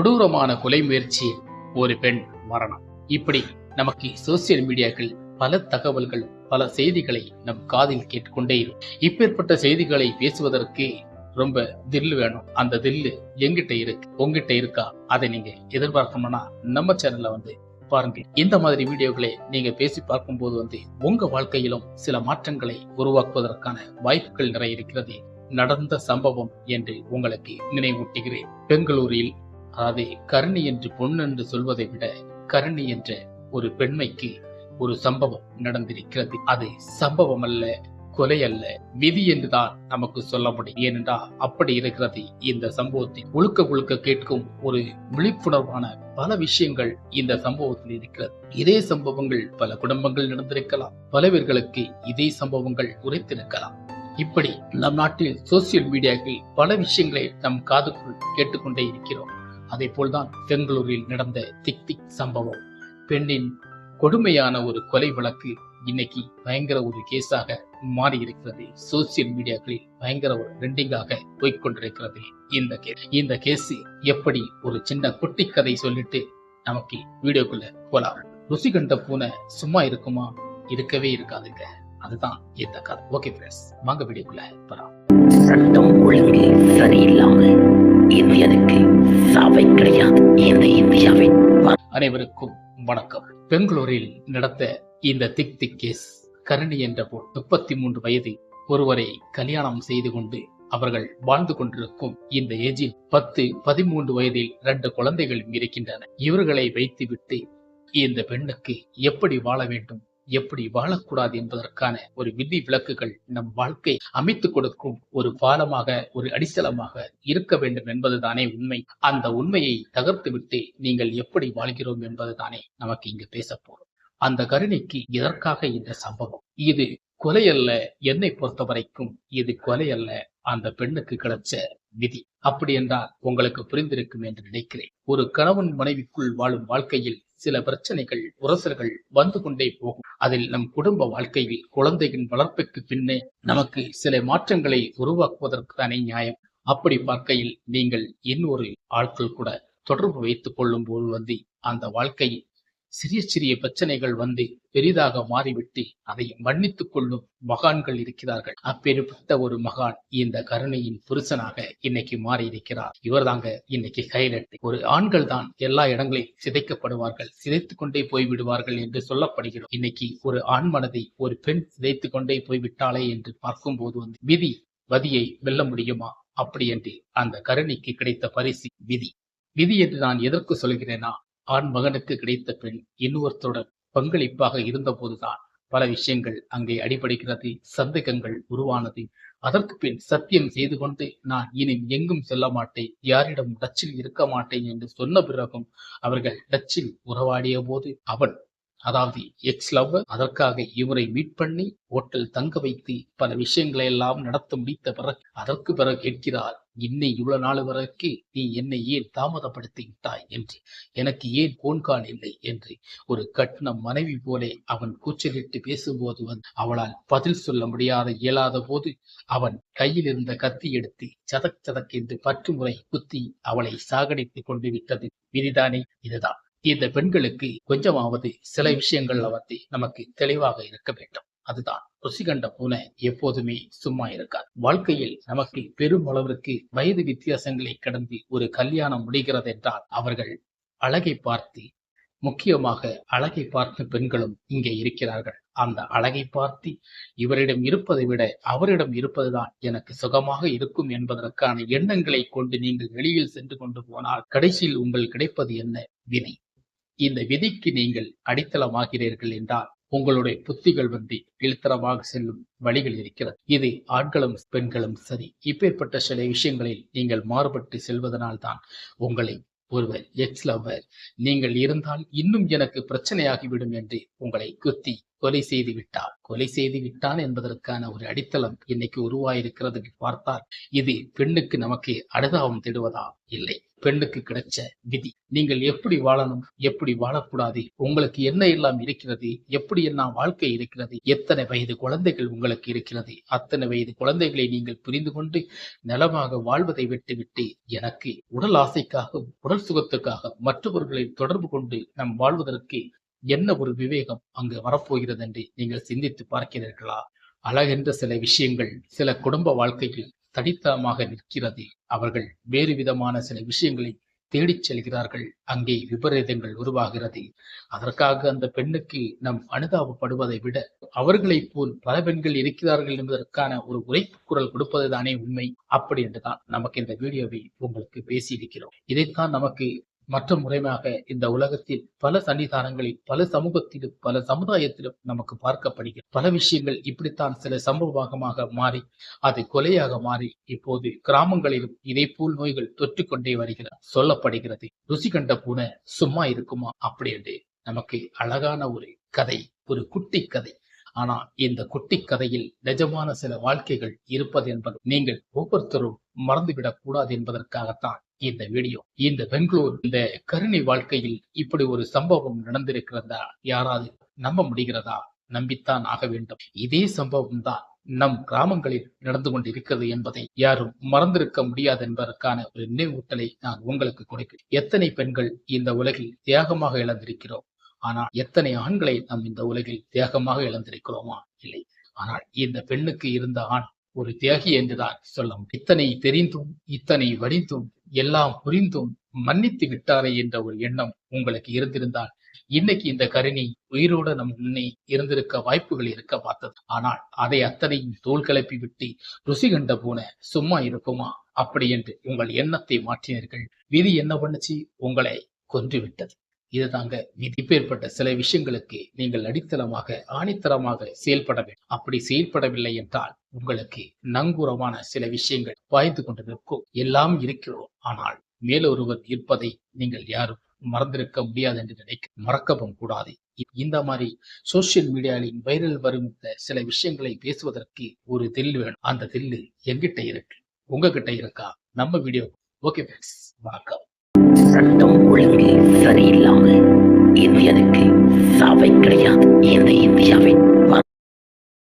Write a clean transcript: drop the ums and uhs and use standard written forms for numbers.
கொடூரமான கொலை முயற்சி, ஒரு பெண் மரணம். இப்படி நமக்கு சோசியல் மீடியாக்கள் பல தகவல்கள், பல செய்திகளை நம் காதில் கேட்டுக்கொண்டே இருக்கும். இப்பேற்பட்ட செய்திகளை பேசுவதற்கு ரொம்ப தில்லு வேணும். அந்த தில்லு எங்கிட்ட இருக்கு, உங்ககிட்ட இருக்கா? அதை நீங்க எதிர்பார்க்கணும்னா நம்ம சேனல்ல பாருங்க. இந்த மாதிரி வீடியோக்களை நீங்க பேசி பார்க்கும் போது உங்க வாழ்க்கையிலும் சில மாற்றங்களை உருவாக்குவதற்கான வாய்ப்புகள் நிறைய இருக்கிறது. நடந்த சம்பவம் என்று உங்களுக்கு நினைவூட்டுகிறேன். பெங்களூரில், அதாவது கருணி என்று பொண்ணு என்று சொல்வதை விட கருணி என்ற ஒரு பெண்மைக்கு ஒரு சம்பவம் நடந்திருக்கிறது. அது சம்பவம் அல்ல, கொலை அல்ல, விதி என்றுதான் நமக்கு சொல்ல முடியும். ஏனென்றால் அப்படி இருக்கிறது இந்த சம்பவத்தில். முழுக்க கேட்கும் ஒரு விழிப்புணர்வான பல விஷயங்கள் இந்த சம்பவத்தில் இருக்கிறது. இதே சம்பவங்கள் பல குடும்பங்கள் நடந்திருக்கலாம், பல பேர்களுக்கு இதே சம்பவங்கள் உரைத்திருக்கலாம். இப்படி நம் நாட்டில் சோசியல் மீடியாக்கள் பல விஷயங்களை நம் காதுக்குள் கேட்டுக்கொண்டே இருக்கிறோம். அதே போல்தான் பெங்களூரில் நடந்த திக் சம்பவம், பெண்ணின் கொடுமையான ஒரு கொலை வழக்கு இன்னைக்கு பயங்கர ஒரு கேஸாக மாறி இருக்கிறது. சோசியல் மீடியாக்களில் பயங்கர ஒரு ட்ரெண்டிங்காக போய்கொண்டிருக்கிறது இந்த கேஸ். எப்படி ஒரு சின்ன குட்டி கதை சொல்லிட்டு நமக்கு வீடியோக்குள்ள போலாம். ருசி கண்ட பூனை சும்மா இருக்குமா? இருக்கவே இருக்காதுங்க. அதுதான் இந்த கதை. ஓகே ஃப்ரெண்ட்ஸ், வாங்க வீடியோக்குள்ள போலாம். சட்டம் ஒழுங்கு சரியில்லாமல் இந்தியனுக்கு சாவை கிடையாது. இந்த இந்தியாவின் அனைவருக்கும் வணக்கம். பெங்களூரில் நடந்த இந்த திக் கேஸ், கருணி என்ற போல் 33 வயது ஒருவரை கல்யாணம் செய்து கொண்டு அவர்கள் வாழ்ந்து கொண்டிருக்கும் இந்த ஏஜில் 10-13 வயதில் 2 குழந்தைகள் இருக்கின்றன. இவர்களை வைத்துவிட்டு இந்த பெண்ணுக்கு எப்படி வாழ வேண்டும், எப்படி வாழக்கூடாது என்பதற்கான ஒரு விதி விலக்குகள் நம் வாழ்க்கை அமைத்துக் கொடுக்கும் ஒரு பாலமாக, ஒரு அடித்தளமாக இருக்க வேண்டும் என்பதுதானே உண்மை. அந்த உண்மையை தகர்த்து விட்டு நீங்கள் எப்படி வாழ்கிறோம் என்பதுதானே நமக்கு இங்கு பேச போறோம். அந்த கருணிக்கு எதற்காக இந்த சம்பவம்? இது கொலை அல்ல. என்னை பொறுத்த வரைக்கும் இது கொலை அல்ல, அந்த பெண்ணுக்கு கிடைச்ச விதி. அப்படி என்றால் உங்களுக்கு புரிந்திருக்கும் என்று நினைக்கிறேன். ஒரு கணவன் மனைவிக்குள் வாழும் வாழ்க்கையில் சில பிரச்சனைகள், உரசல்கள் வந்து கொண்டே போகும். அதில் நம் குடும்ப வாழ்க்கையில் குழந்தையின் வளர்ப்புக்கு பின்னே நமக்கு சில மாற்றங்களை உருவாக்குவதற்கு தானே நியாயம். அப்படி பார்க்கையில் நீங்கள் இன்னொரு ஆட்கள் கூட தொடர்பு வைத்துக் கொள்ளும் போது அந்த வாழ்க்கையில் சிறிய பிரச்சனைகள் பெரிதாக மாறிவிட்டு அதை மன்னித்துக் கொள்ளும் மகான்கள் இருக்கிறார்கள். அப்பேற்பட்ட ஒரு மகான் இந்த கருணையின் புருஷனாக இன்னைக்கு மாறி இருக்கிறார். இவர் தாங்க இன்னைக்கு ஹைலைட். ஒரு ஆண்கள் தான் எல்லா இடங்களிலும் சிதைக்கப்படுவார்கள், சிதைத்துக் கொண்டே போய்விடுவார்கள் என்று சொல்லப்படுகிறோம். இன்னைக்கு ஒரு ஆண் மனதை ஒரு பெண் சிதைத்துக் கொண்டே போய்விட்டாளே என்று பார்க்கும் போது விதியை வெல்ல முடியுமா? அப்படி என்று அந்த கருணைக்கு கிடைத்த பரிசு விதி என்று நான் எதற்கு சொல்கிறேனா, ஆண் மகனுக்கு கிடைத்த பெண் இன்னொருத்தருடன் பங்களிப்பாக இருந்த போதுதான் பல விஷயங்கள் அங்கே அடிபடுகிறது, சந்தேகங்கள் உருவானது. அதற்கு பின் சத்தியம் செய்து கொண்டு நான் இனி எங்கும் செல்ல மாட்டேன், யாரிடம் டச்சில் இருக்க மாட்டேன் என்று சொன்ன பிறகும் அவர்கள் டச்சில் உறவாடிய போது அவன், அதாவது எக்ஸ் லவ்வர், அதற்காக இவரை மீட் பண்ணி ஹோட்டல் தங்க வைத்து பல விஷயங்களை எல்லாம் நடத்த முடித்த பிறகு அதற்கு பிறகு கேட்கிறார், இன்னை இவ்வளவு நாள் வரைக்கும் நீ என்னை ஏன் தாமதப்படுத்தி விட்டாய் என்று, எனக்கு ஏன் போன் கால் இல்லை என்று ஒரு கட்டின மனைவி போலே அவன் கூச்சலிட்டு பேசும்போது அவளால் பதில் சொல்ல முடியாத இயலாத போது அவன் கையில் இருந்த கத்தி எடுத்து சதக் என்று 10 முறை குத்தி அவளை சாகடித்துக் கொண்டு விட்டது விதிதானே. இதுதான் இந்த பெண்களுக்கு கொஞ்சமாவது சில விஷயங்கள்ல நமக்கு தெளிவாக இருக்க வேண்டும். அதுதான் ருசி கண்ட பூனை எப்போதுமே சும்மா இருக்காது. வாழ்க்கையில் நமக்கு பெரும் அளவிற்கு வயது வித்தியாசங்களை கடந்து ஒரு கல்யாணம் முடிகிறது என்றால் அவர்கள் அழகை பார்த்து, முக்கியமாக அழகை பார்த்த பெண்களும் இங்கே இருக்கிறார்கள். அந்த அழகை பார்த்து இவரிடம் இருப்பதை விட அவரிடம் இருப்பதுதான் எனக்கு சுகமாக இருக்கும் என்பதற்கான எண்ணங்களை கொண்டு நீங்கள் வெளியில் சென்று கொண்டு போனால் கடைசியில் உங்கள் கிடைப்பது என்ன? விதி. இந்த விதிக்கு நீங்கள் அடித்தளமாகிறீர்கள் என்றால் உங்களுடைய புத்திகள் இழுத்தரமாக செல்லும் வழிகள் இருக்கிறது. இது ஆண்களும் பெண்களும் சரி. இப்பேற்பட்ட சில விஷயங்களில் நீங்கள் மாறுபட்டு செல்வதனால் தான் உங்களை ஒருவர் எக்ஸ் லவ்வர், நீங்கள் இருந்தால் இன்னும் எனக்கு பிரச்சனையாகிவிடும் என்று உங்களை குத்தி கொலை செய்து விட்டான். கொலை செய்து விட்டான் என்பதற்கான ஒரு அடித்தளம் இன்னைக்கு உருவாயிருக்கிறது பார்த்தால் இது பெண்ணுக்கு நமக்கு அனுதாபம் தேடுவதா? இல்லை, பெண்ணுக்கு கிடைச்ச விதி. நீங்கள் எப்படி வாழணும், எப்படி வாழக்கூடாது, உங்களுக்கு என்ன எல்லாம் இருக்கிறது, எப்படி எல்லாம் வாழ்க்கை இருக்கிறது, எத்தனை வயது குழந்தைகள் உங்களுக்கு இருக்கிறது, அத்தனை வயது குழந்தைகளை நீங்கள் புரிந்து கொண்டு நலமாக வாழ்வதை விட்டுவிட்டு எனக்கு உடல் ஆசைக்காக உடல் சுகத்துக்காக மற்றவர்களை தொடர்பு கொண்டு நம் வாழ்வதற்கு என்ன ஒரு விவேகம் அங்கு வரப்போகிறது என்று நீங்கள் சிந்தித்து பார்க்கிறீர்களா? அழகென்ற சில விஷயங்கள் சில குடும்ப வாழ்க்கையில் தனித்தனமாக நிற்கிறது. அவர்கள் வேறு விதமான சில விஷயங்களை தேடிச் செல்கிறார்கள். அங்கே விபரீதங்கள் உருவாகிறது. அதற்காக அந்த பெண்ணுக்கு நம் அனுதாபப்படுவதை விட அவர்களைப் போல் பல பெண்கள் இருக்கிறார்கள் என்பதற்கான ஒரு உரைப்பு குரல் கொடுப்பதுதானே உண்மை. அப்படி என்றுதான் நமக்கு இந்த வீடியோவை உங்களுக்கு பேசியிருக்கிறோம். இதைத்தான் நமக்கு மற்ற முறையாக இந்த உலகத்தில் பல சன்னிதானங்களில் பல சமூகத்திலும் பல சமுதாயத்திலும் நமக்கு பார்க்கப்படுகிறது. பல விஷயங்கள் இப்படித்தான் சில சம்பவமாக மாறி அது கொலையாக மாறி இப்போது கிராமங்களிலும் இதே போல் நோய்கள் தொற்றிக்கொண்டே வருகிறது சொல்லப்படுகிறது. ருசி கண்ட பூனை சும்மா இருக்குமா அப்படி என்று நமக்கு அழகான ஒரு கதை, ஒரு குட்டி கதை. ஆனால் இந்த குட்டி கதையில் நிஜமான சில வாழ்க்கைகள் இருப்பது என்பது நீங்கள் ஒவ்வொருத்தரும் மறந்துவிடக் கூடாது என்பதற்காகத்தான் இந்த வீடியோ. இந்த பெங்களூர் இந்த கருணை வாழ்க்கையில் இப்படி ஒரு சம்பவம் நடந்திருக்கிறதா? யாராவது நம்ப முடிகிறதா? நம்பித்தான் ஆக வேண்டும். இதே சம்பவம் தான் நம் கிராமங்களில் நடந்து கொண்டிருக்கிறது என்பதை யாரும் மறந்திருக்க முடியாது என்பதற்கான ஒரு நினைவூட்டலை நான் உங்களுக்கு கொடுக்கிறேன். எத்தனை பெண்கள் இந்த உலகில் தியாகமாக இழந்திருக்கிறோம். ஆனால் எத்தனை ஆண்களை நாம் இந்த உலகில் தியாகமாக இழந்திருக்கிறோமா? இல்லை. ஆனால் இந்த பெண்ணுக்கு இருந்த ஆண் ஒரு தியாகி என்றுதான் சொல்ல முடியும். இத்தனை தெரிந்தும் இத்தனை வடிந்தும் எல்லாம் புரிந்தும் மன்னித்து விட்டாரே என்ற ஒரு எண்ணம் உங்களுக்கு இருந்திருந்தால் இன்னைக்கு இந்த கருணி உயிரோட நம் முன்னே இருந்திருக்க வாய்ப்புகள் இருக்க பார்த்தது. ஆனால் அதை அத்தனையும் தோல் கிளப்பி விட்டு ருசி கண்ட பூனை சும்மா இருக்குமா அப்படி என்று உங்கள் எண்ணத்தை மாற்றினீர்கள். விதி என்ன பண்ணுச்சு? உங்களை கொன்று விட்டது. இதுதாங்க விதி. இப்பேற்பட்ட சில விஷயங்களுக்கு நீங்கள் அடித்தளமாக ஆணித்தரமாக செயல்பட வேண்டும். அப்படி செயல்படவில்லை என்றால் உங்களுக்கு நங்கூரமான சில விஷயங்கள் பாய்ந்து கொண்டு நிற்கும். எல்லாம் இருக்கிறோம், ஆனால் மேலொருவர் இருப்பதை நீங்கள் யாரும் மறந்திருக்க முடியாது என்று நினைக்க மறக்கவும் கூடாது. இந்த மாதிரி சோசியல் மீடியாவில் வைரல் வரும் சில விஷயங்களை பேசுவதற்கு ஒரு தில் வேணும். அந்த தில்லு எங்கிட்ட இருக்கு, உங்ககிட்ட இருக்கா? நம்ம வீடியோ. ஓகே ஃப்ரெண்ட்ஸ், வணக்கம். சட்டம் ஒழுங்கு சரியில்லாமல் இந்தியனுக்கு சாவை கிடையாது. இந்த இந்தியாவின்